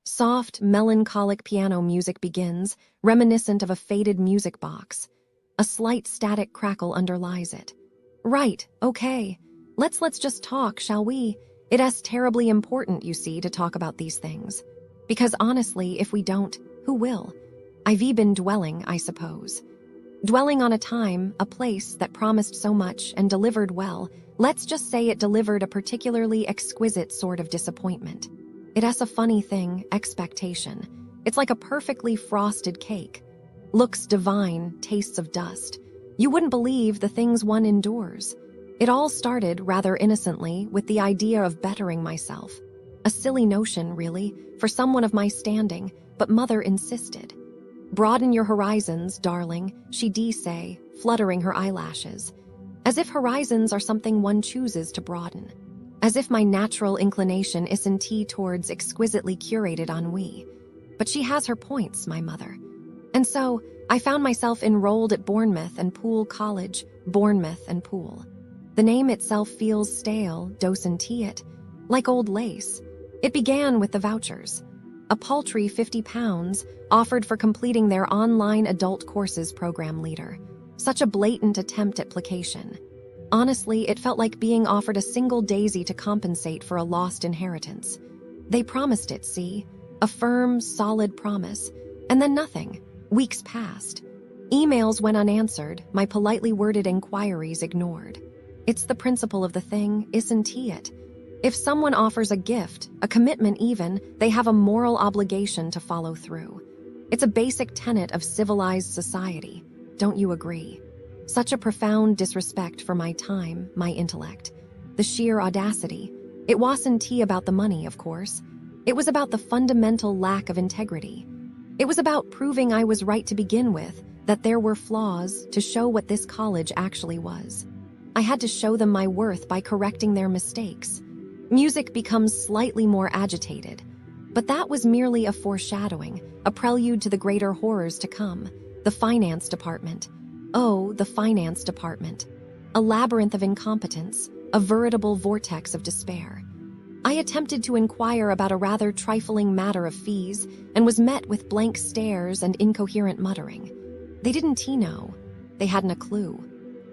Soft, melancholic piano music begins, reminiscent of a faded music box. A slight static crackle underlies it. Right, okay. Let's just talk, shall we? It is terribly important, you see, to talk about these things. Because honestly, if we don't, who will? I've been dwelling, I suppose. Dwelling on a time, a place that promised so much and delivered well. Let's just say it delivered a particularly exquisite sort of disappointment. It is a funny thing, expectation. It's like a perfectly frosted cake. Looks divine, tastes of dust. You wouldn't believe the things one endures. It all started, rather innocently, with the idea of bettering myself. A silly notion, really, for someone of my standing, but Mother insisted. Broaden your horizons, darling, she did say, fluttering her eyelashes. As if horizons are something one chooses to broaden. As if my natural inclination isn't towards exquisitely curated ennui. But she has her points, my mother. And so, I found myself enrolled at Bournemouth and Poole College, Bournemouth and Poole. The name itself feels stale, docent it, like old lace. It began with the vouchers. A paltry £50 offered for completing their online adult courses program leader. Such a blatant attempt at placation. Honestly, it felt like being offered a single daisy to compensate for a lost inheritance. They promised it, see? A firm, solid promise. And then nothing. Weeks passed. Emails went unanswered, my politely worded inquiries ignored. It's the principle of the thing, isn't it? If someone offers a gift, a commitment even, they have a moral obligation to follow through. It's a basic tenet of civilized society. Don't you agree? Such a profound disrespect for my time, my intellect. The sheer audacity. It wasn't about the money, of course. It was about the fundamental lack of integrity. It was about proving I was right to begin with, that there were flaws, to show what this college actually was. I had to show them my worth by correcting their mistakes. Music becomes slightly more agitated. But that was merely a foreshadowing, a prelude to the greater horrors to come. The finance department. Oh, the finance department. A labyrinth of incompetence, a veritable vortex of despair. I attempted to inquire about a rather trifling matter of fees and was met with blank stares and incoherent muttering. They didn't know. They hadn't a clue.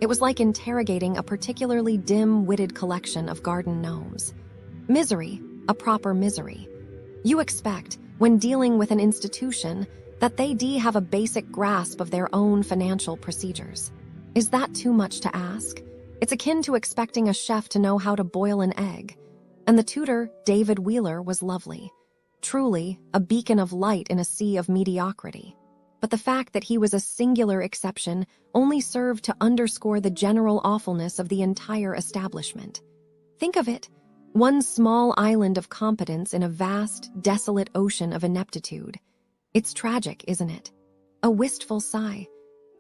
It was like interrogating a particularly dim-witted collection of garden gnomes. Misery, a proper misery. You expect, when dealing with an institution, that they have a basic grasp of their own financial procedures. Is that too much to ask? It's akin to expecting a chef to know how to boil an egg. And the tutor, David Wheeler, was lovely. Truly, a beacon of light in a sea of mediocrity. But the fact that he was a singular exception only served to underscore the general awfulness of the entire establishment. Think of it, one small island of competence in a vast, desolate ocean of ineptitude. It's tragic, isn't it? A wistful sigh.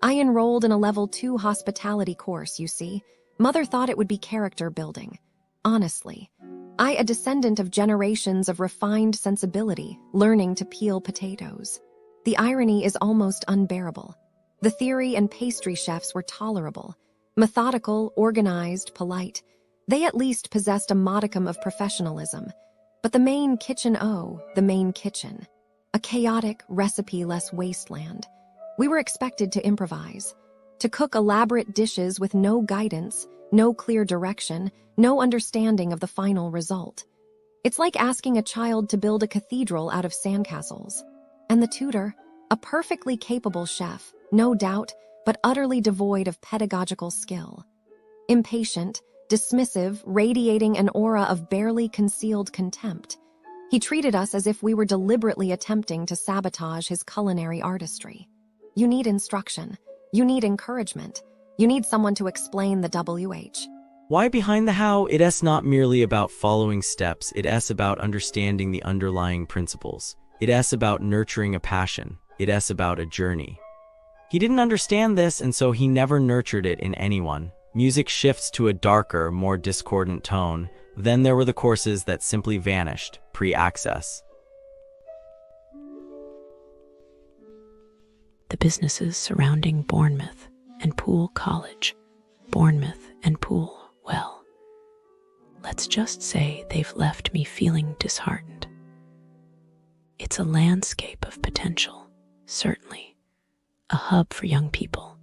I enrolled in a level 2 hospitality course, you see. Mother thought it would be character building. Honestly, a descendant of generations of refined sensibility, learning to peel potatoes. The irony is almost unbearable. The theory and pastry chefs were tolerable, methodical, organized, polite. They at least possessed a modicum of professionalism. But the main kitchen, the main kitchen. A chaotic, recipe-less wasteland. We were expected to improvise, to cook elaborate dishes with no guidance, no clear direction, no understanding of the final result. It's like asking a child to build a cathedral out of sandcastles. And the tutor, a perfectly capable chef, no doubt, but utterly devoid of pedagogical skill. Impatient, dismissive, radiating an aura of barely concealed contempt. He treated us as if we were deliberately attempting to sabotage his culinary artistry. You need instruction. You need encouragement. You need someone to explain the WH. Why behind the how? It is not merely about following steps, it is about understanding the underlying principles. It is about nurturing a passion. It is about a journey. He didn't understand this, and so he never nurtured it in anyone. Music shifts to a darker, more discordant tone. Then there were the courses that simply vanished, pre-access. The businesses surrounding Bournemouth and Poole College, Bournemouth and Poole, well, let's Let's just say they've left me feeling disheartened. It's a landscape of potential, certainly, a hub for young people,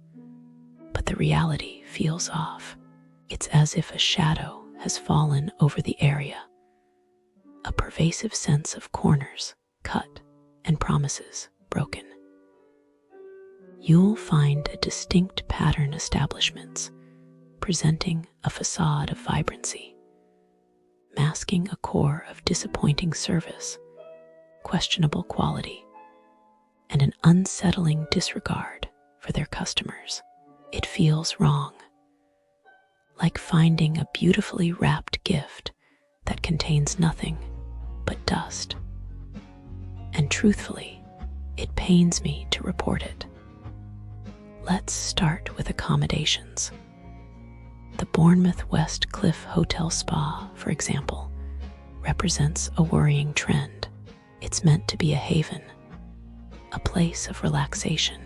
but the reality feels off. It's as if a shadow has fallen over the area, a pervasive sense of corners cut and promises broken. You'll find a distinct pattern establishments presenting a facade of vibrancy, masking a core of disappointing service, questionable quality, and an unsettling disregard for their customers. It feels wrong, like finding a beautifully wrapped gift that contains nothing but dust. And truthfully, it pains me to report it. Let's start with accommodations. The Bournemouth West Cliff Hotel Spa, for example, represents a worrying trend. It's meant to be a haven, a place of relaxation,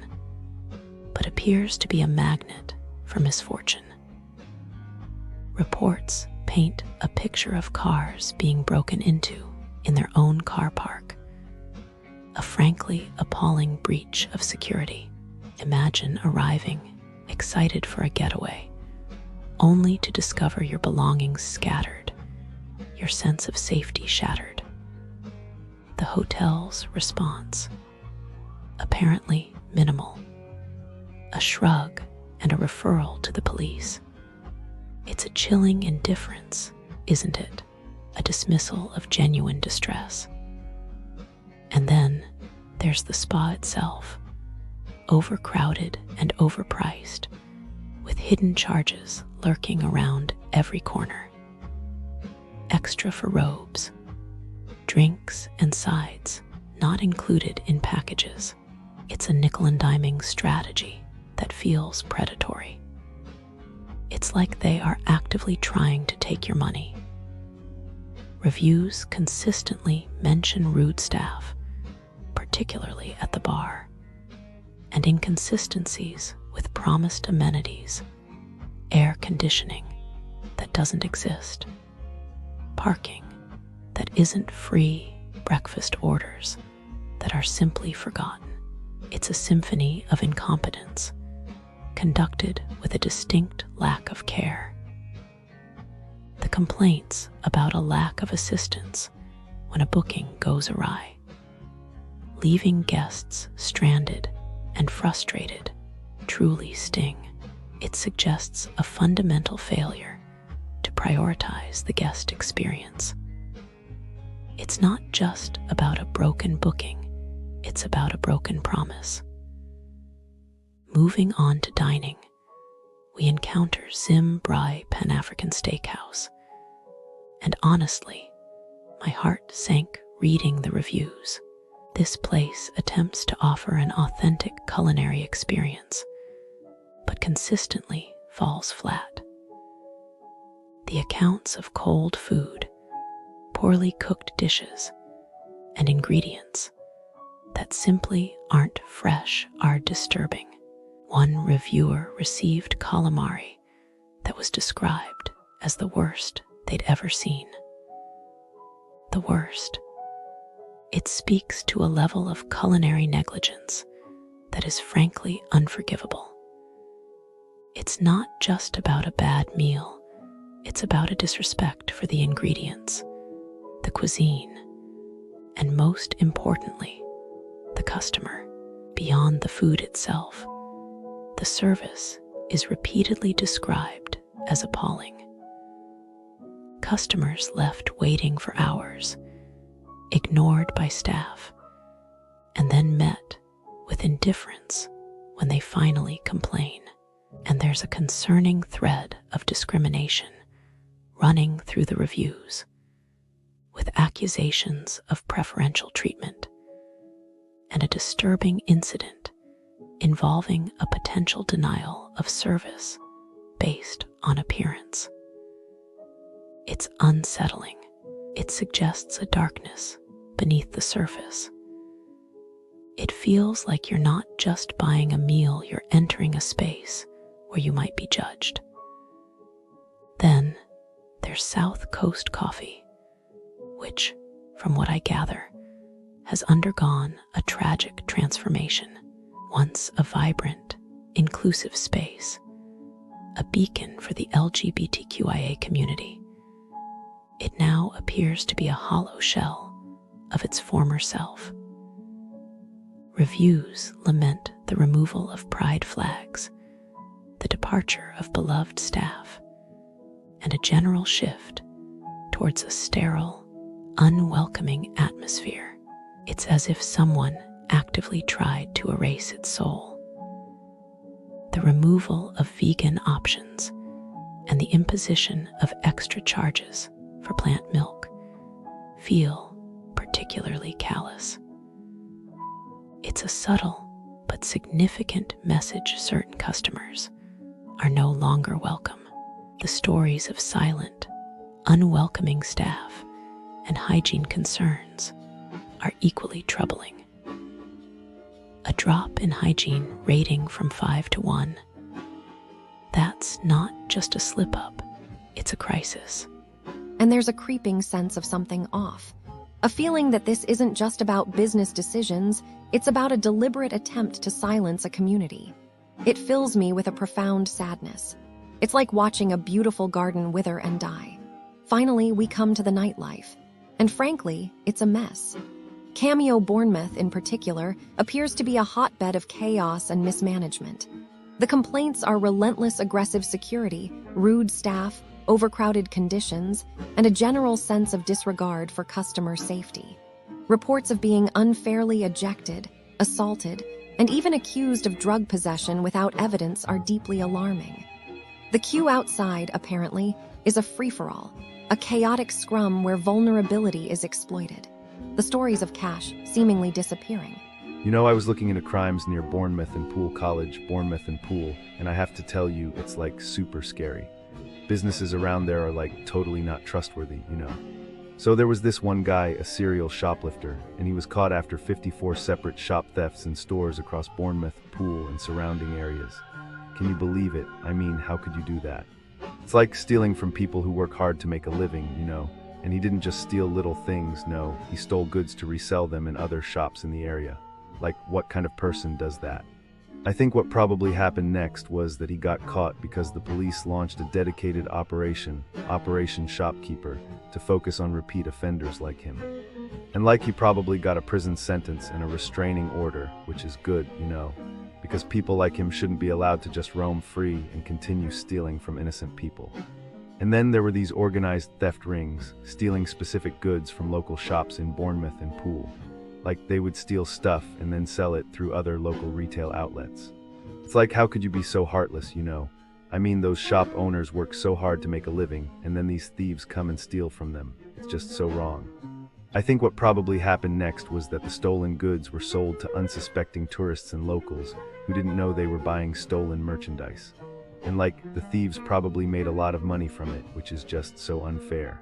but appears to be a magnet for misfortune. Reports paint a picture of cars being broken into in their own car park, a frankly appalling breach of security. Imagine arriving, excited for a getaway, only to discover your belongings scattered, your sense of safety shattered. The hotel's response, apparently minimal, a shrug and a referral to the police. It's a chilling indifference, isn't it? A dismissal of genuine distress. And then there's the spa itself, overcrowded and overpriced, with hidden charges lurking around every corner. Extra for robes, drinks and sides not included in packages. It's a nickel and diming strategy that feels predatory. It's like they are actively trying to take your money. Reviews consistently mention rude staff, particularly at the bar, and inconsistencies with promised amenities, air conditioning that doesn't exist, parking that isn't free, breakfast orders that are simply forgotten. It's a symphony of incompetence, conducted with a distinct lack of care. The complaints about a lack of assistance when a booking goes awry, leaving guests stranded and frustrated, truly sting. It suggests a fundamental failure to prioritize the guest experience. It's not just about a broken booking, it's about a broken promise. Moving on to dining, we encounter Zim Brai Pan-African Steakhouse. And honestly, my heart sank reading the reviews. This place attempts to offer an authentic culinary experience, but consistently falls flat. The accounts of cold food, poorly cooked dishes, and ingredients that simply aren't fresh are disturbing. One reviewer received calamari that was described as the worst they'd ever seen. The worst. It speaks to a level of culinary negligence that is frankly unforgivable. It's not just about a bad meal, it's about a disrespect for the ingredients, the cuisine, and most importantly, the customer. Beyond the food itself, the service is repeatedly described as appalling. Customers left waiting for hours, ignored by staff, and then met with indifference when they finally complain. And there's a concerning thread of discrimination running through the reviews, with accusations of preferential treatment and a disturbing incident involving a potential denial of service based on appearance. It's unsettling. It suggests a darkness beneath the surface. It feels like you're not just buying a meal, you're entering a space where you might be judged. Then there's South Coast coffee, which, from what I gather, has undergone a tragic transformation. Once a vibrant, inclusive space, a beacon for the LGBTQIA community, it now appears to be a hollow shell of its former self. Reviews lament the removal of pride flags, the departure of beloved staff, and a general shift towards a sterile, unwelcoming atmosphere. It's as if someone actively tried to erase its soul. The removal of vegan options and the imposition of extra charges for plant milk feel particularly callous. It's a subtle but significant message certain customers are no longer welcome. The stories of silent, unwelcoming staff and hygiene concerns are equally troubling. A drop in hygiene rating from 5 to 1. That's not just a slip-up, it's a crisis. And there's a creeping sense of something off. A feeling that this isn't just about business decisions, it's about a deliberate attempt to silence a community. It fills me with a profound sadness. It's like watching a beautiful garden wither and die. Finally, we come to the nightlife. And frankly, it's a mess. Cameo Bournemouth, in particular, appears to be a hotbed of chaos and mismanagement. The complaints are relentless aggressive security, rude staff, overcrowded conditions, and a general sense of disregard for customer safety. Reports of being unfairly ejected, assaulted, and even accused of drug possession without evidence are deeply alarming. The queue outside, apparently, is a free-for-all, a chaotic scrum where vulnerability is exploited. The stories of cash seemingly disappearing. You know, I was looking into crimes near Bournemouth and Poole College, Bournemouth and Poole, and I have to tell you, it's like super scary. Businesses around there are like totally not trustworthy, you know. So there was this one guy, a serial shoplifter, and he was caught after 54 separate shop thefts in stores across Bournemouth, Poole, and surrounding areas. Can you believe it? I mean, how could you do that? It's like stealing from people who work hard to make a living, you know. And he didn't just steal little things, no, he stole goods to resell them in other shops in the area. Like, what kind of person does that? I think what probably happened next was that he got caught because the police launched a dedicated Operation Shopkeeper, to focus on repeat offenders like him. And like he probably got a prison sentence and a restraining order, which is good, you know, because people like him shouldn't be allowed to just roam free and continue stealing from innocent people. And then there were these organized theft rings, stealing specific goods from local shops in Bournemouth and Poole. Like they would steal stuff and then sell it through other local retail outlets. It's like, how could you be so heartless, you know? I mean, those shop owners work so hard to make a living, and then these thieves come and steal from them. It's just so wrong. I think what probably happened next was that the stolen goods were sold to unsuspecting tourists and locals who didn't know they were buying stolen merchandise. And like, the thieves probably made a lot of money from it, which is just so unfair.